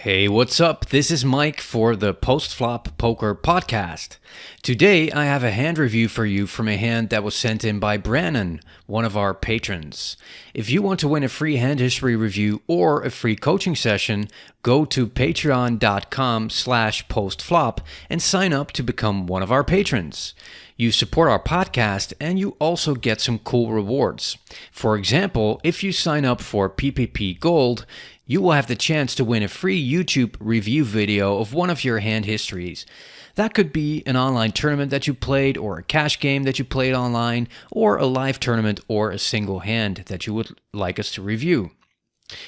Hey, what's up? This is Mike for the Post-Flop Poker Podcast. Today, I have a hand review for you from a hand that was sent in by Brannon, one of our patrons. If you want to win a free hand history review or a free coaching session, go to patreon.com/postflop and sign up to become one of our patrons. You support our podcast and you also get some cool rewards. For example, if you sign up for PPP Gold, you will have the chance to win a free YouTube review video of one of your hand histories. That could be an online tournament that you played, or a cash game that you played online, or a live tournament or a single hand that you would like us to review.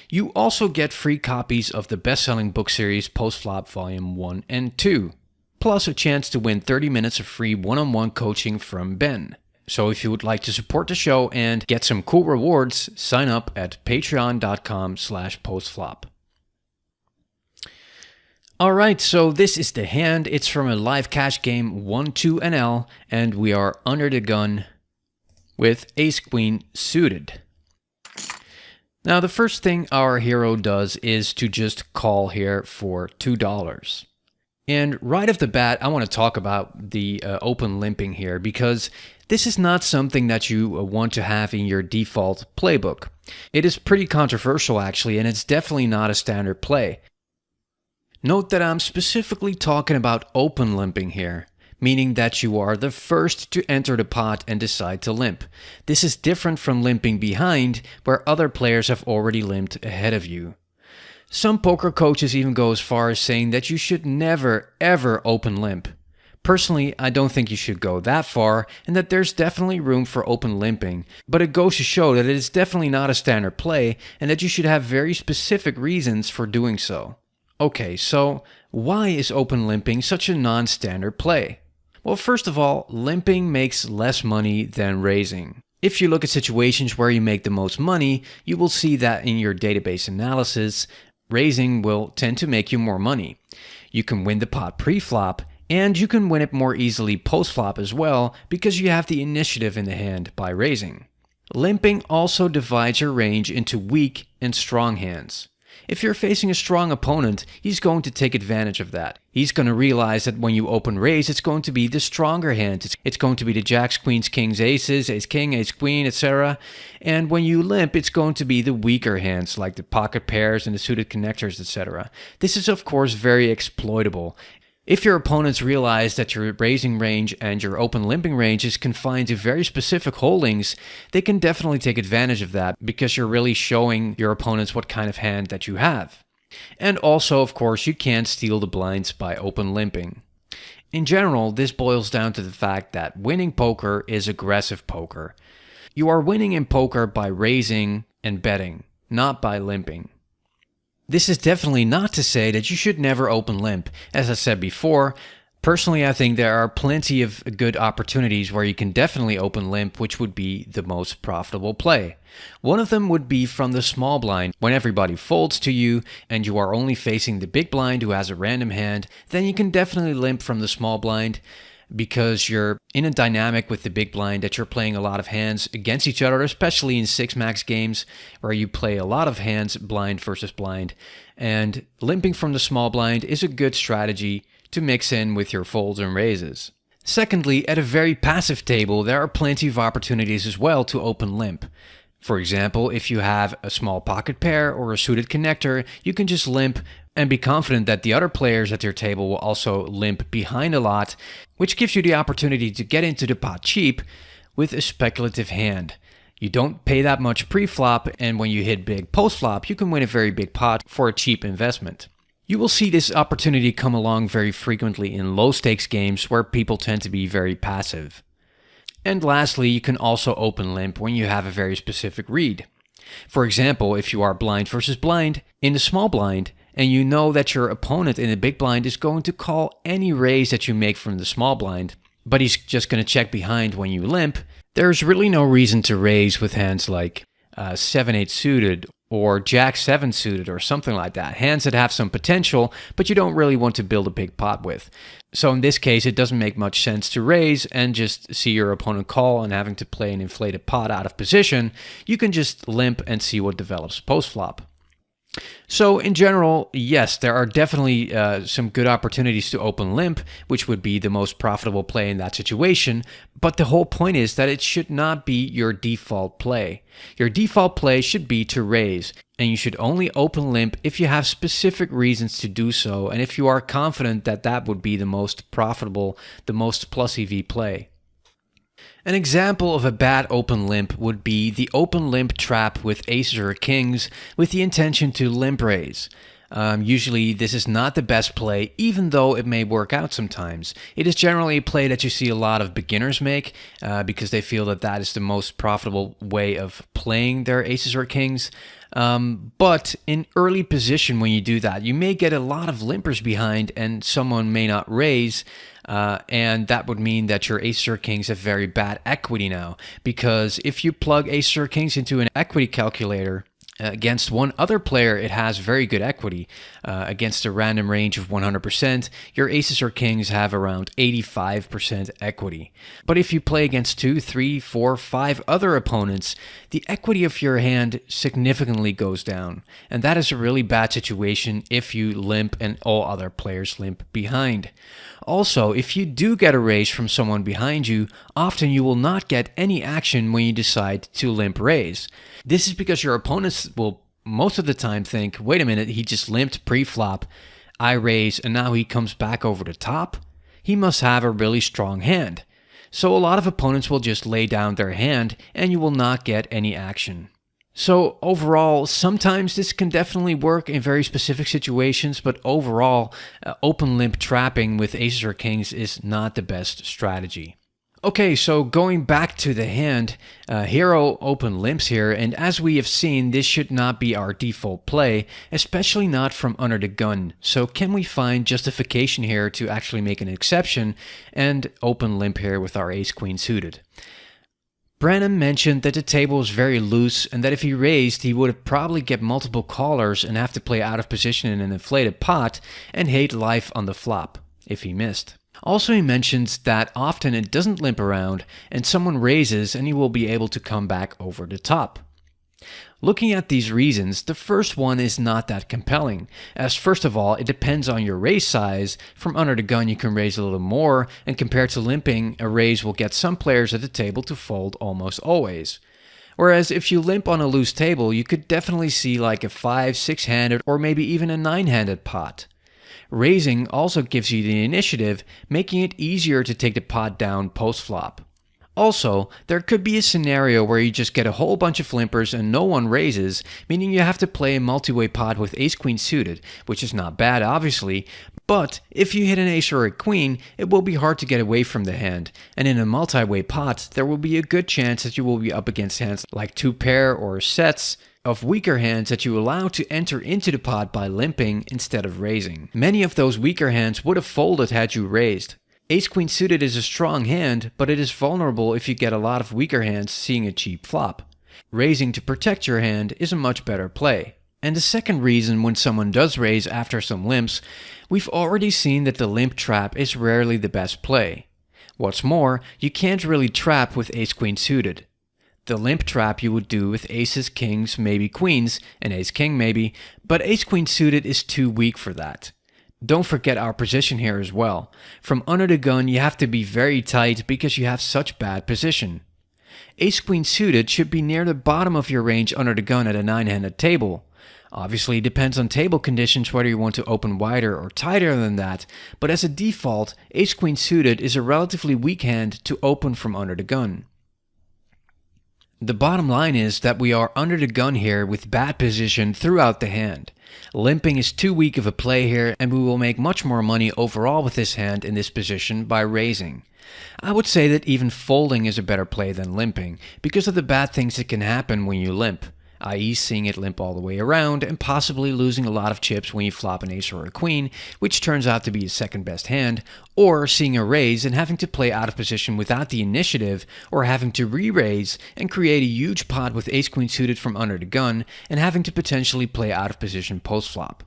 You also get free copies of the best-selling book series Post-Flop Volume 1 and 2, plus a chance to win 30 minutes of free one-on-one coaching from Ben. So if you would like to support the show and get some cool rewards, sign up at patreon.com/postflop. Alright, so this is the hand. It's from a live cash game 1-2-NL, and we are under the gun with Ace-Queen suited. Now the first thing our hero does is to just call here for $2. And right off the bat, I want to talk about the open limping here, because this is not something that you want to have in your default playbook. It is pretty controversial actually, and it's definitely not a standard play. Note that I'm specifically talking about open limping here, meaning that you are the first to enter the pot and decide to limp. This is different from limping behind, where other players have already limped ahead of you. Some poker coaches even go as far as saying that you should never ever open limp. Personally, I don't think you should go that far, and that there's definitely room for open limping, but it goes to show that it is definitely not a standard play, and that you should have very specific reasons for doing so. Okay, so why is open limping such a non-standard play? Well, first of all, limping makes less money than raising. If you look at situations where you make the most money, you will see that in your database analysis, raising will tend to make you more money. You can win the pot pre-flop, and you can win it more easily post-flop as well, because you have the initiative in the hand by raising. Limping also divides your range into weak and strong hands. If you're facing a strong opponent, he's going to take advantage of that. He's going to realize that when you open raise, it's going to be the stronger hand. It's going to be the jacks, queens, kings, aces, ace king, ace queen, etc. And when you limp, it's going to be the weaker hands, like the pocket pairs and the suited connectors, etc. This is of course very exploitable. If your opponents realize that your raising range and your open limping range is confined to very specific holdings, they can definitely take advantage of that, because you're really showing your opponents what kind of hand that you have. And also, of course, you can't steal the blinds by open limping. In general, this boils down to the fact that winning poker is aggressive poker. You are winning in poker by raising and betting, not by limping. This is definitely not to say that you should never open limp. As I said before, personally I think there are plenty of good opportunities where you can definitely open limp, which would be the most profitable play. One of them would be from the small blind. When everybody folds to you and you are only facing the big blind who has a random hand, then you can definitely limp from the small blind, because you're in a dynamic with the big blind that you're playing a lot of hands against each other, especially in 6-max games where you play a lot of hands blind versus blind. And limping from the small blind is a good strategy to mix in with your folds and raises. Secondly, at a very passive table, there are plenty of opportunities as well to open limp. For example, if you have a small pocket pair or a suited connector, you can just limp and be confident that the other players at your table will also limp behind a lot, which gives you the opportunity to get into the pot cheap with a speculative hand. You don't pay that much pre-flop, and when you hit big post-flop, you can win a very big pot for a cheap investment. You will see this opportunity come along very frequently in low-stakes games where people tend to be very passive. And lastly, you can also open limp when you have a very specific read. For example, if you are blind versus blind in the small blind, and you know that your opponent in the big blind is going to call any raise that you make from the small blind, but he's just going to check behind when you limp, there's really no reason to raise with hands like 7-8 suited or Jack 7 suited or something like that. Hands that have some potential, but you don't really want to build a big pot with. So in this case, it doesn't make much sense to raise and just see your opponent call and having to play an inflated pot out of position. You can just limp and see what develops post-flop. So in general, yes, there are definitely some good opportunities to open limp, which would be the most profitable play in that situation. But the whole point is that it should not be your default play. Your default play should be to raise, and you should only open limp if you have specific reasons to do so, and if you are confident that that would be the most profitable, the most plus EV play. An example of a bad open limp would be the open limp trap with aces or kings with the intention to limp raise. Usually this is not the best play, even though it may work out sometimes. It is generally a play that you see a lot of beginners make because they feel that that is the most profitable way of playing their aces or kings. But in early position when you do that, you may get a lot of limpers behind and someone may not raise. And that would mean that your aces or kings have very bad equity now. Because if you plug aces or kings into an equity calculator, against one other player, it has very good equity. Against a random range of 100%, your aces or kings have around 85% equity. But if you play against 2, 3, 4, 5 other opponents, the equity of your hand significantly goes down. And that is a really bad situation if you limp and all other players limp behind. Also, if you do get a raise from someone behind you, often you will not get any action when you decide to limp raise. This is because your opponents will most of the time think, wait a minute, he just limped pre-flop, I raise, and now he comes back over the top? He must have a really strong hand. So a lot of opponents will just lay down their hand and you will not get any action. So overall, sometimes this can definitely work in very specific situations, but overall, open limp trapping with aces or kings is not the best strategy. Okay, so going back to the hand, hero open limps here, and as we have seen, this should not be our default play, especially not from under the gun. So can we find justification here to actually make an exception and open limp here with our ace-queen suited? Branham mentioned that the table was very loose and that if he raised, he would probably get multiple callers and have to play out of position in an inflated pot and hate life on the flop if he missed. Also, he mentions that often it doesn't limp around and someone raises and he will be able to come back over the top. Looking at these reasons, the first one is not that compelling, as first of all, it depends on your raise size. From under the gun you can raise a little more, and compared to limping, a raise will get some players at the table to fold almost always. Whereas if you limp on a loose table, you could definitely see like a 5-6-handed or maybe even a 9-handed pot. Raising also gives you the initiative, making it easier to take the pot down post-flop. Also, there could be a scenario where you just get a whole bunch of limpers and no one raises, meaning you have to play a multi-way pot with ace-queen suited, which is not bad obviously, but if you hit an ace or a queen, it will be hard to get away from the hand, and in a multi-way pot, there will be a good chance that you will be up against hands like 2-pair or sets of weaker hands that you allow to enter into the pot by limping instead of raising. Many of those weaker hands would have folded had you raised. Ace-queen suited is a strong hand, but it is vulnerable if you get a lot of weaker hands seeing a cheap flop. Raising to protect your hand is a much better play. And the second reason when someone does raise after some limps, we've already seen that the limp trap is rarely the best play. What's more, you can't really trap with ace-queen suited. The limp trap you would do with aces, kings, maybe queens, and ace-king maybe, but ace-queen suited is too weak for that. Don't forget our position here as well. From under the gun you have to be very tight because you have such bad position. Ace-queen suited should be near the bottom of your range under the gun at a 9-handed table. Obviously it depends on table conditions whether you want to open wider or tighter than that, but as a default, ace-queen suited is a relatively weak hand to open from under the gun. The bottom line is that we are under the gun here with bad position throughout the hand. Limping is too weak of a play here and we will make much more money overall with this hand in this position by raising. I would say that even folding is a better play than limping because of the bad things that can happen when you limp, i.e. seeing it limp all the way around and possibly losing a lot of chips when you flop an ace or a queen, which turns out to be a second best hand, or seeing a raise and having to play out of position without the initiative, or having to re-raise and create a huge pot with ace-queen suited from under the gun and having to potentially play out of position post-flop.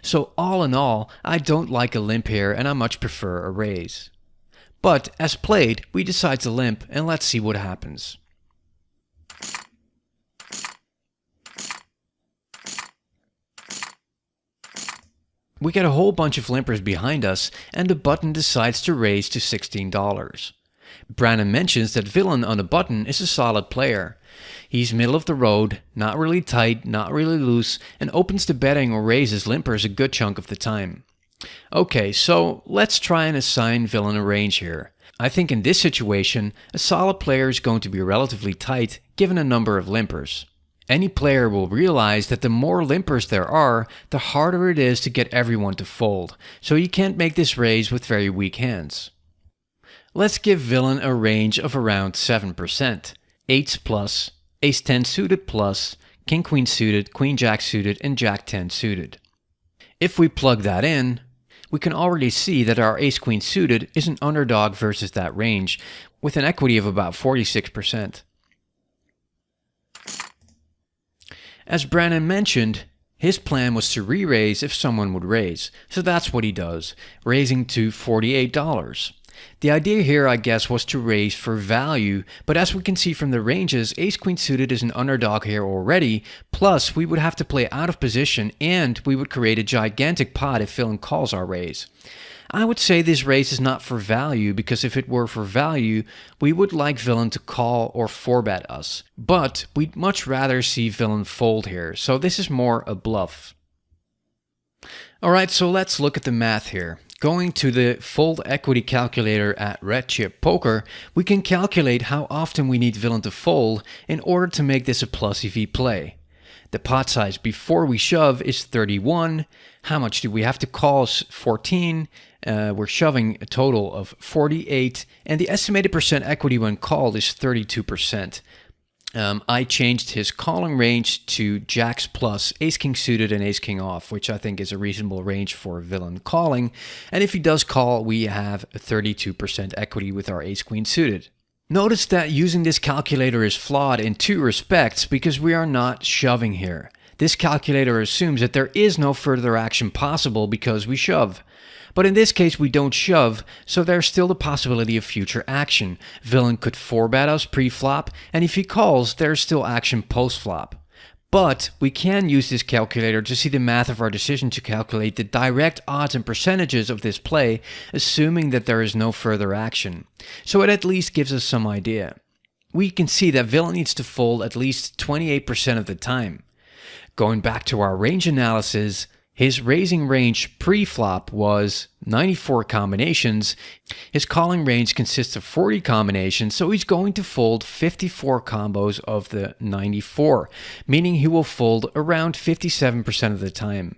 So all in all, I don't like a limp here and I much prefer a raise. But as played, we decide to limp and let's see what happens. We get a whole bunch of limpers behind us, and the button decides to raise to $16. Brandon mentions that villain on the button is a solid player. He's middle of the road, not really tight, not really loose, and opens the betting or raises limpers a good chunk of the time. Okay, so let's try and assign villain a range here. I think in this situation, a solid player is going to be relatively tight given a number of limpers. Any player will realize that the more limpers there are, the harder it is to get everyone to fold, so you can't make this raise with very weak hands. Let's give villain a range of around 7%. 8s plus, ace-10 suited plus, king-queen suited, queen-jack suited, and jack-10 suited. If we plug that in, we can already see that our ace-queen suited is an underdog versus that range, with an equity of about 46%. As Brandon mentioned, his plan was to re-raise if someone would raise, so that's what he does, raising to $48. The idea here, I guess, was to raise for value, but as we can see from the ranges, ace-queen suited is an underdog here already, plus we would have to play out of position and we would create a gigantic pot if villain calls our raise. I would say this raise is not for value, because if it were for value, we would like villain to call or 4-bet us, but we'd much rather see villain fold here, so this is more a bluff. Alright, so let's look at the math here. Going to the fold equity calculator at Red Chip Poker, we can calculate how often we need villain to fold in order to make this a plus EV play. The pot size before we shove is 31. How much do we have to call? 14. We're shoving a total of 48, and the estimated percent equity when called is 32%. I changed his calling range to jacks plus, ace-king suited, and ace-king off, which I think is a reasonable range for villain calling. And if he does call, we have a 32% equity with our ace-queen suited. Notice that using this calculator is flawed in two respects, because we are not shoving here. This calculator assumes that there is no further action possible because we shove. But in this case we don't shove, so there's still the possibility of future action. Villain could 4-bet us pre-flop, and if he calls, there's still action post-flop. But we can use this calculator to see the math of our decision to calculate the direct odds and percentages of this play, assuming that there is no further action. So it at least gives us some idea. We can see that villain needs to fold at least 28% of the time. Going back to our range analysis, his raising range pre-flop was 94 combinations. His calling range consists of 40 combinations, so he's going to fold 54 combos of the 94, meaning he will fold around 57% of the time.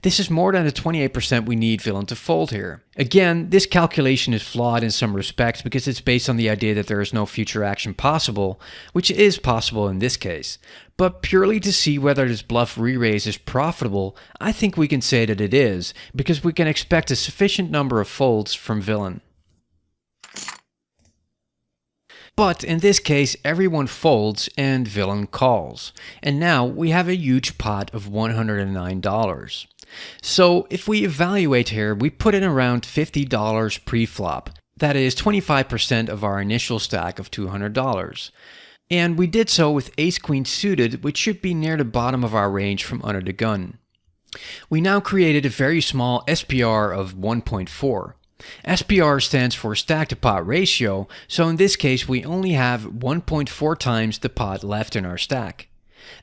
This is more than the 28% we need villain to fold here. Again, this calculation is flawed in some respects because it's based on the idea that there is no future action possible, which is possible in this case. But purely to see whether this bluff re-raise is profitable, I think we can say that it is, because we can expect a sufficient number of folds from villain. But in this case, everyone folds and villain calls. And now we have a huge pot of $109. So if we evaluate here, we put in around $50 pre-flop. That is 25% of our initial stack of $200. And we did so with ace-queen suited, which should be near the bottom of our range from under the gun. We now created a very small SPR of 1.4. SPR stands for stack to pot ratio, so in this case we only have 1.4 times the pot left in our stack.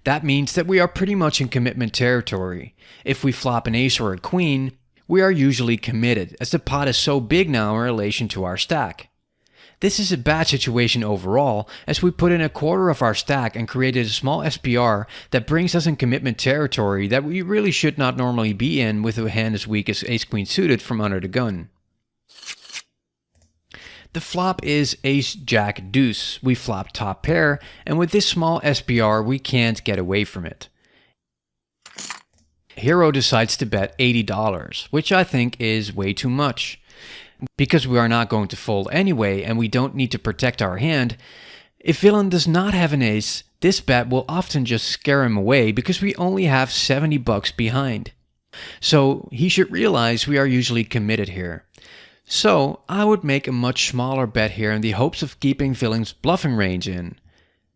That means that we are pretty much in commitment territory. If we flop an ace or a queen, we are usually committed, as the pot is so big now in relation to our stack. This is a bad situation overall, as we put in a quarter of our stack and created a small SPR that brings us in commitment territory that we really should not normally be in with a hand as weak as ace-queen suited from under the gun. The flop is ace-jack-deuce. We flop top pair, and with this small SPR we can't get away from it. Hero decides to bet $80, which I think is way too much. Because we are not going to fold anyway and we don't need to protect our hand, if villain does not have an ace, this bet will often just scare him away because we only have $70 behind. So he should realize we are usually committed here. So I would make a much smaller bet here in the hopes of keeping villain's bluffing range in.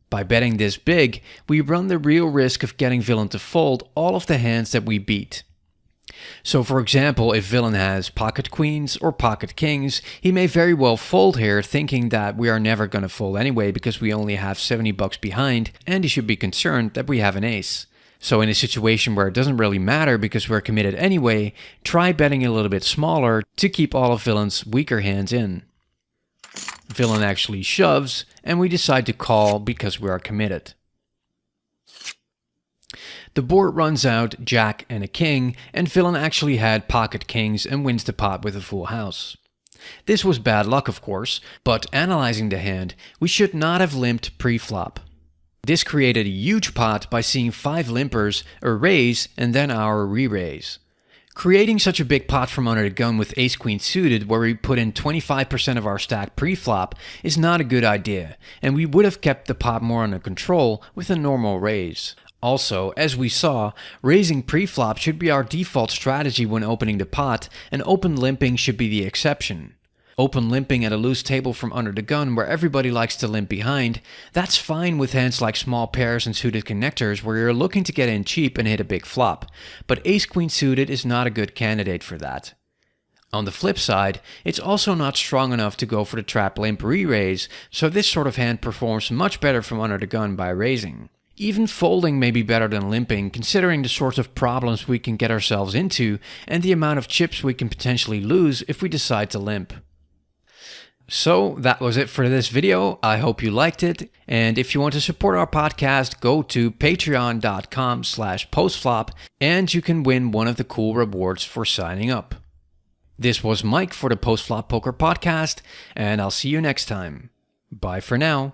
By betting this big, we run the real risk of getting villain to fold all of the hands that we beat. So for example, if villain has pocket queens or pocket kings, he may very well fold here, thinking that we are never going to fold anyway because we only have 70 bucks behind, and he should be concerned that we have an ace. So in a situation where it doesn't really matter because we're committed anyway, try betting a little bit smaller to keep all of villain's weaker hands in. Villain actually shoves, and we decide to call because we are committed. The board runs out jack and a king, and villain actually had pocket kings and wins the pot with a full house. This was bad luck, of course, but analyzing the hand, we should not have limped pre-flop. This created a huge pot by seeing 5 limpers, a raise, and then our re-raise. Creating such a big pot from under the gun with ace-queen suited where we put in 25% of our stack pre-flop is not a good idea, and we would have kept the pot more under control with a normal raise. Also, as we saw, raising pre-flop should be our default strategy when opening the pot, and open limping should be the exception. Open limping at a loose table from under the gun where everybody likes to limp behind, that's fine with hands like small pairs and suited connectors where you're looking to get in cheap and hit a big flop, but ace-queen suited is not a good candidate for that. On the flip side, it's also not strong enough to go for the trap limp re-raise, so this sort of hand performs much better from under the gun by raising. Even folding may be better than limping, considering the sorts of problems we can get ourselves into and the amount of chips we can potentially lose if we decide to limp. So that was it for this video. I hope you liked it. And if you want to support our podcast, go to patreon.com/postflop and you can win one of the cool rewards for signing up. This was Mike for the Postflop Poker Podcast, and I'll see you next time. Bye for now.